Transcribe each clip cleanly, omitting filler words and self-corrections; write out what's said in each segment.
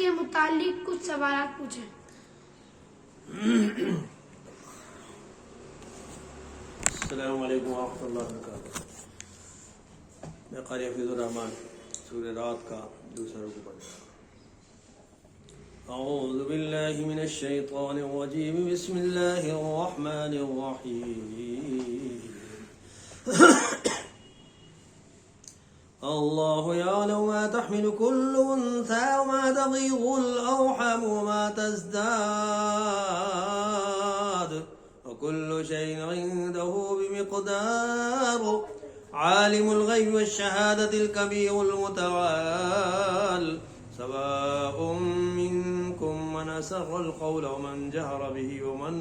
کے متعلق کچھ سوالات پوچھیں۔ السلام علیکم ورحمۃ اللہ وبرکاتہ۔ میں قاری حفیظ الرحمان سورہ رات کا دوسرا رکوع پڑھ رہا ہوں۔ اعوذ باللہ من الشیطان الرجیم، بسم اللہ الرحمن الرحیم۔ اللہ یعلم ما تحمل كل انثى وما تغيض الارحام وما تزداد وكل شيء عنده بمقدار، عالم الغيب والشهادة الكبير المتعال، سواء منكم من أسر القول ومن جهر به ومن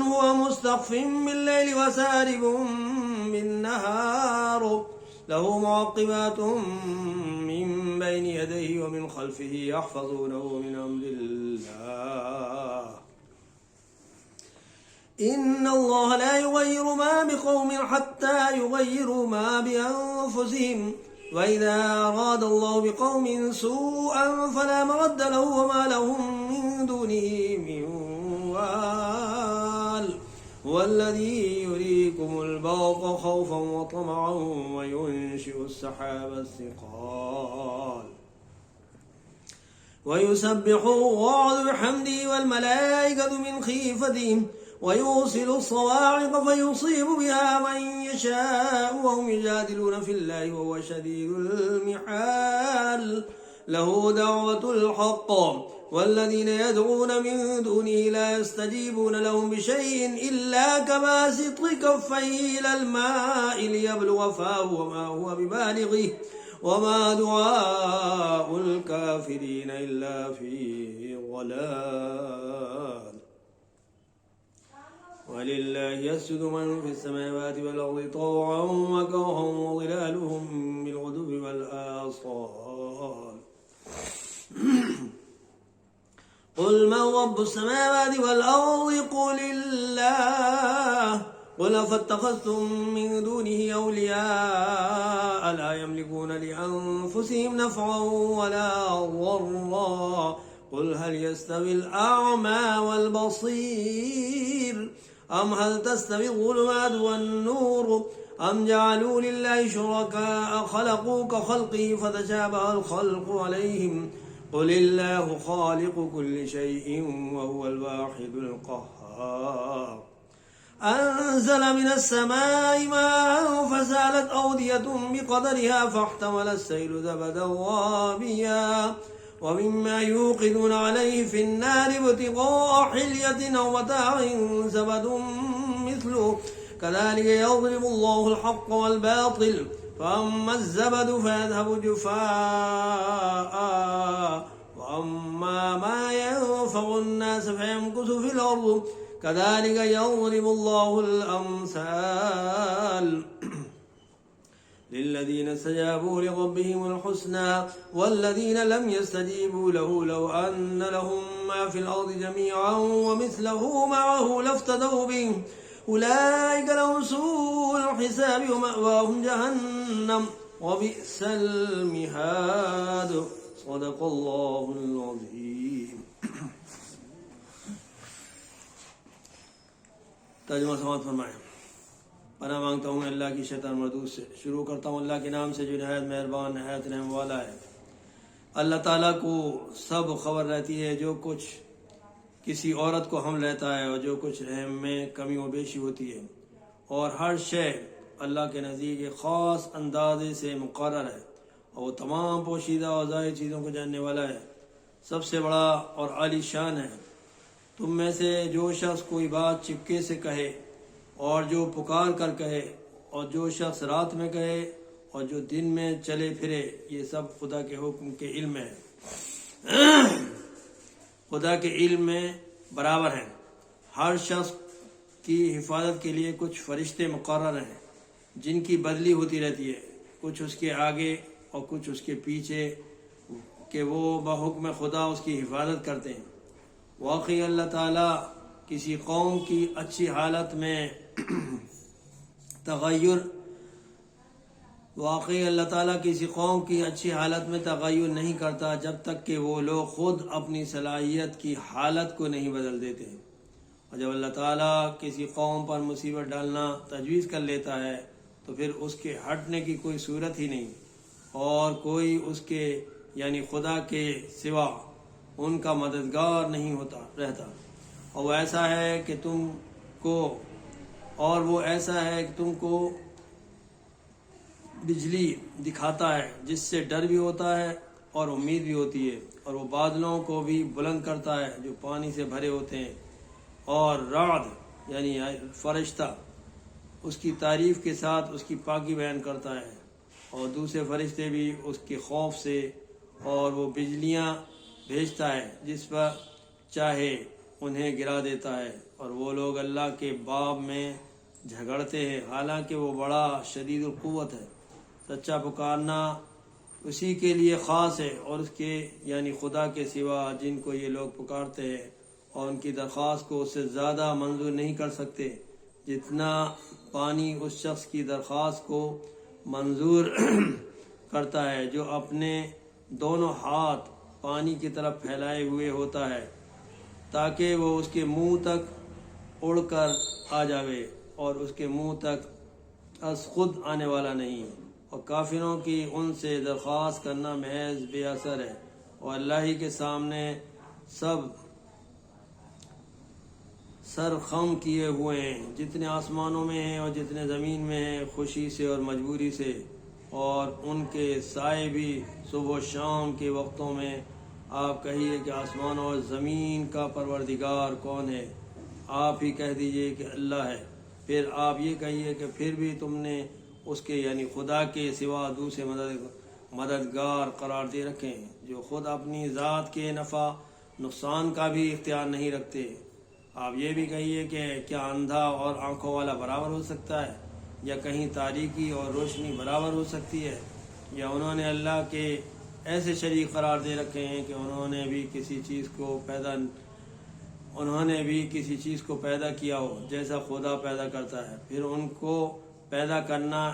هو مستخف بالليل وسارب بالنهار، له معقبات من بين يديه ومن خلفه يحفظونه من أمر الله، إن الله لا يغير ما بقوم حتى يغيروا ما بأنفسهم، وإذا أراد الله بقوم سوءا فلا مرد له وما لهم من دونه من وال، هو الذي يريكم البرق خوفا وطمعا وينشئ السحاب الثقال، ويسبح الرعد بحمده والملائكة من خيفته، ويرسل الصواعق فيصيب بها من يشاء وهم يجادلون في الله وهو شديد المحال، له دعوة الحق والذين يدعون من دونه لا يستجيبون لهم بشيء إلا كباسط كفيه إلى الماء ليبلغ فاه وما هو ببالغه وما دعاء الكافرين إلا في ضلال، ولله يسجد من في السماوات والأرض طوعا وكرها وظلالهم بالغدو والآصال، قل من رب السماوات والأرض قل الله، قل فاتخذتم من دونه أولياء لا يملكون لأنفسهم نفعا ولا ضرا، قل هل يستوي الأعمى والبصير أم هل تستوي الظلمات والنور أم جعلوا لله شركاء خلقوا كخلقه فتشابه الخلق عليهم، قل الله خالق كل شيء وهو الواحد القهار، أنزل من السماء ماء فسالت أودية بقدرها فاحتمل السيل زبدا رابيا ومما يوقدون عليه في النار ابتغاء حلية أو متاع زبد مثله كذلك يضرب الله الحق والباطل، فأما الزبد فيذهب جفاء وأما ما ينفع الناس فيمكث في الأرض كذلك يضرب الله الأمثال، للذين استجابوا لربهم الحسنى والذين لم يستجيبوا له لو أن لهم ما في الأرض جميعا ومثله معه لافتدوا به، أولئك لهم سوء الحساب ومأواهم جهنم وبئس المهاد، صدق الله العظيم۔ ترجمہ سماعت فرمائیں۔ پناہ مانگتا ہوں اللہ کی شیطان مردود سے۔ شروع کرتا ہوں اللہ کے نام سے جو نہایت مہربان نہایت رحم والا ہے۔ اللہ تعالیٰ کو سب خبر رہتی ہے جو کچھ کسی عورت کو حمل رہتا ہے اور جو کچھ رحم میں کمی و بیشی ہوتی ہے، اور ہر شے اللہ کے نزدیک ایک خاص اندازے سے مقرر ہے، اور وہ تمام پوشیدہ اور ظاہر چیزوں کو جاننے والا ہے، سب سے بڑا اور عالی شان ہے۔ تم میں سے جو شخص کوئی بات چپکے سے کہے اور جو پکار کر کہے اور جو شخص رات میں کہے اور جو دن میں چلے پھرے، یہ سب خدا کے حکم کے علم ہے، خدا کے علم میں برابر ہیں۔ ہر شخص کی حفاظت کے لیے کچھ فرشتے مقرر ہیں جن کی بدلی ہوتی رہتی ہے، کچھ اس کے آگے اور کچھ اس کے پیچھے، کہ وہ بحکم خدا اس کی حفاظت کرتے ہیں۔ واقعی اللہ تعالیٰ کسی قوم کی اچھی حالت میں تغیر واقعی اللہ تعالیٰ کسی قوم کی اچھی حالت میں تغیر نہیں کرتا جب تک کہ وہ لوگ خود اپنی صلاحیت کی حالت کو نہیں بدل دیتے، اور جب اللہ تعالیٰ کسی قوم پر مصیبت ڈالنا تجویز کر لیتا ہے تو پھر اس کے ہٹنے کی کوئی صورت ہی نہیں، اور کوئی اس کے یعنی خدا کے سوا ان کا مددگار نہیں ہوتا رہتا، اور وہ ایسا ہے کہ تم کو بجلی دکھاتا ہے جس سے ڈر بھی ہوتا ہے اور امید بھی ہوتی ہے، اور وہ بادلوں کو بھی بلند کرتا ہے جو پانی سے بھرے ہوتے ہیں، اور رعد یعنی فرشتہ اس کی تعریف کے ساتھ اس کی پاکی بیان کرتا ہے، اور دوسرے فرشتے بھی اس کے خوف سے، اور وہ بجلیاں بھیجتا ہے جس پر چاہے انہیں گرا دیتا ہے، اور وہ لوگ اللہ کے باب میں جھگڑتے ہیں حالانکہ وہ بڑا شدید القوت ہے۔ سچا پکارنا اسی کے لیے خاص ہے، اور اس کے یعنی خدا کے سوا جن کو یہ لوگ پکارتے ہیں اور ان کی درخواست کو اس سے زیادہ منظور نہیں کر سکتے جتنا پانی اس شخص کی درخواست کو منظور کرتا ہے جو اپنے دونوں ہاتھ پانی کی طرف پھیلائے ہوئے ہوتا ہے تاکہ وہ اس کے منہ تک اڑ کر آ جاوے، اور اس کے منہ تک از خود آنے والا نہیں، اور کافروں کی ان سے درخواست کرنا محض بے اثر ہے، اور اللہ ہی کے سامنے سب سر خم کیے ہوئے ہیں، جتنے آسمانوں میں ہیں اور جتنے زمین میں ہیں، خوشی سے اور مجبوری سے، اور ان کے سائے بھی صبح و شام کے وقتوں میں۔ آپ کہیے کہ آسمان اور زمین کا پروردگار کون ہے؟ آپ ہی کہہ دیجئے کہ اللہ ہے، پھر آپ یہ کہیے کہ پھر بھی تم نے اس کے یعنی خدا کے سوا دوسرے مددگار قرار دے رکھے ہیں جو خود اپنی ذات کے نفع نقصان کا بھی اختیار نہیں رکھتے۔ آپ یہ بھی کہیے کہ کیا اندھا اور آنکھوں والا برابر ہو سکتا ہے، یا کہیں تاریکی اور روشنی برابر ہو سکتی ہے، یا انہوں نے اللہ کے ایسے شریک قرار دے رکھے ہیں کہ انہوں نے بھی کسی چیز کو پیدا کیا ہو جیسا خدا پیدا کرتا ہے، پھر ان کو پیدا کرنا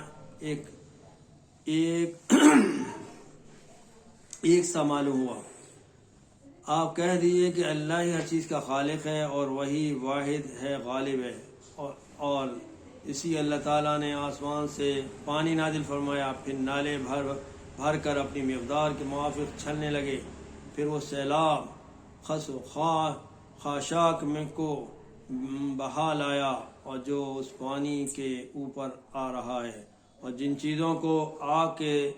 ایک سا معلوم ہوا۔ آپ کہہ دیجئے کہ اللہ ہی ہر چیز کا خالق ہے اور وہی واحد ہے، غالب ہے، اور اسی اللہ تعالیٰ نے آسمان سے پانی نازل فرمایا، پھر نالے بھر کر اپنی مقدار کے موافق چھلنے لگے، پھر وہ سیلاب خس و خاشاک میں کو بہا لایا، اور جو اس پانی کے اوپر آ رہا ہے، اور جن چیزوں کو آگ کے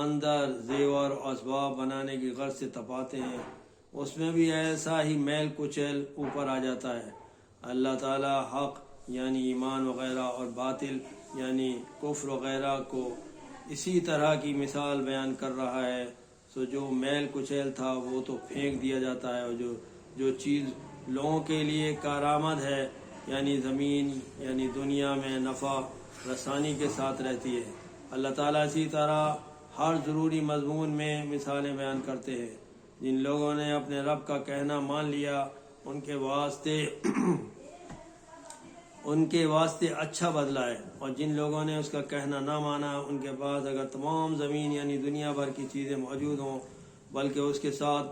اندر زیور اور اسباب بنانے کی غرض سے تپاتے ہیں اس میں بھی ایسا ہی میل کچیل اوپر آ جاتا ہے۔ اللہ تعالیٰ حق یعنی ایمان وغیرہ اور باطل یعنی کفر وغیرہ کو اسی طرح کی مثال بیان کر رہا ہے، سو جو میل کچیل تھا وہ تو پھینک دیا جاتا ہے، اور جو چیز لوگوں کے لیے کارآمد ہے یعنی زمین یعنی دنیا میں نفع رسانی کے ساتھ رہتی ہے۔ اللہ تعالیٰ اسی طرح ہر ضروری مضمون میں مثالیں بیان کرتے ہیں۔ جن لوگوں نے اپنے رب کا کہنا مان لیا ان کے واسطے اچھا بدلہ ہے، اور جن لوگوں نے اس کا کہنا نہ مانا ان کے پاس اگر تمام زمین یعنی دنیا بھر کی چیزیں موجود ہوں بلکہ اس کے ساتھ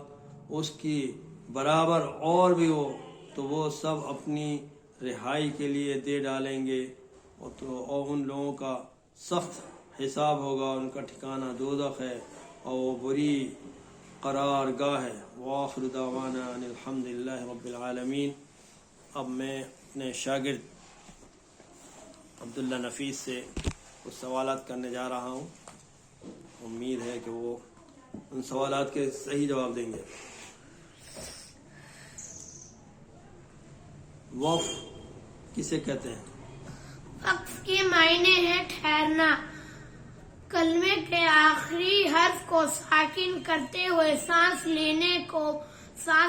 اس کی برابر اور بھی ہو تو وہ سب اپنی رہائی کے لیے دے ڈالیں گے، اور ان لوگوں کا سخت حساب ہوگا، ان کا ٹھکانہ دوزخ ہے اور وہ بری قرار گاہ ہے۔ وآخر دعوانا ان الحمدللہ رب العالمین۔ اب میں اپنے شاگرد عبداللہ نفیس سے کچھ سوالات کرنے جا رہا ہوں، امید ہے کہ وہ ان سوالات کے صحیح جواب دیں گے۔ وقف کسے کہتے ہیں؟ وقف کے معنی ہے ٹھہرنا، کلمے کے آخری حرف کو ساکن کرتے ہوئے سانس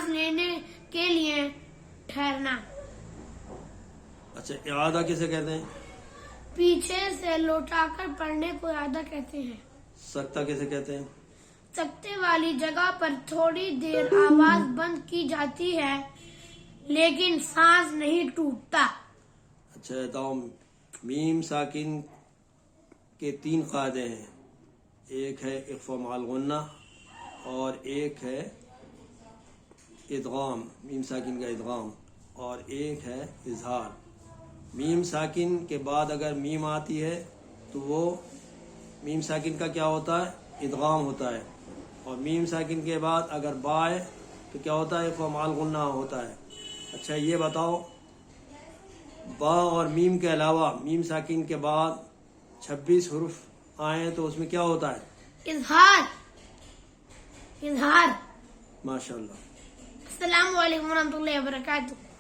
لینے کے لیے ٹھہرنا۔ اچھا، اعادہ کسے کہتے ہیں؟ پیچھے سے لوٹا کر پڑھنے کو اعادہ کہتے ہیں۔ سکتہ کسے کہتے ہیں؟ سکتے والی جگہ پر تھوڑی دیر آواز بند کی جاتی ہے لیکن سانس نہیں ٹوٹتا۔ اچھا، میم ساکن کے 3 قاعدے ہیں۔ ایک ہے اخفا مع الغنہ اور ایک ہے ادغام، میم ساکن کا ادغام، اور ایک ہے اظہار۔ میم ساکن کے بعد اگر میم آتی ہے تو وہ میم ساکن کا کیا ہوتا ہے؟ ادغام ہوتا ہے، اور میم ساکن کے بعد اگر با ہے تو کیا ہوتا ہے؟ اخفا مع الغنہ ہوتا ہے۔ اچھا یہ بتاؤ، با اور میم کے علاوہ میم ساکن کے بعد 26 حروف آئیں تو اس میں کیا ہوتا ہے؟ اظہار۔ اظہار۔ ماشاء اللہ۔ السلام علیکم ورحمۃ اللہ وبرکاتہ۔